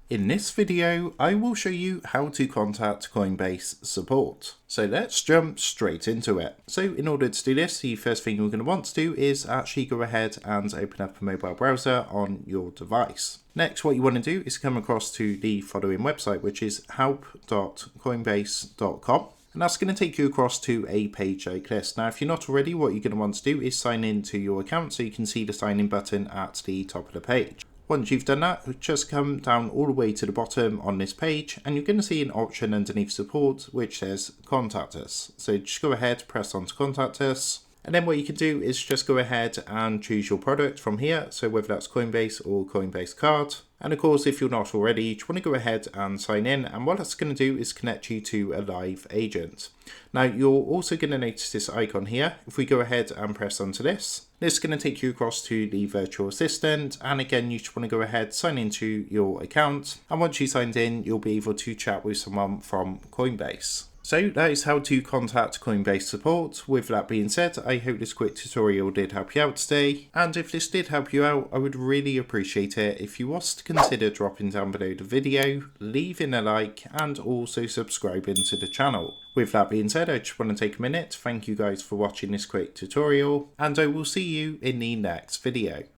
In this video, I will show you how to contact Coinbase support. So let's jump straight into it. So in order to do this, the first thing you're going to want to do is actually go ahead and open up a mobile browser on your device. Next, what you want to do is come across to the following website, which is help.coinbase.com. And that's going to take you across to a page like this. Now, if you're not already, what you're going to want to do is sign in to your account so you can see the sign in button at the top of the page. Once you've done that, just come down all the way to the bottom on this page and you're going to see an option underneath support which says contact us. So just go ahead, press on to contact us. And then what you can do is just go ahead and choose your product from here. So whether that's Coinbase or Coinbase card. And of course, if you're not already, you want to go ahead and sign in. And what that's going to do is connect you to a live agent. Now, you're also going to notice this icon here. If we go ahead and press onto this, this is going to take you across to the virtual assistant. And again, you just want to go ahead, sign into your account. And once you signed in, you'll be able to chat with someone from Coinbase. So that is how to contact Coinbase support. With that being said, I hope this quick tutorial did help you out today. And if this did help you out, I would really appreciate it if you was to consider dropping down below the video, leaving a like, and also subscribing to the channel. With that being said, I just want to take a minute to thank you guys for watching this quick tutorial, and I will see you in the next video.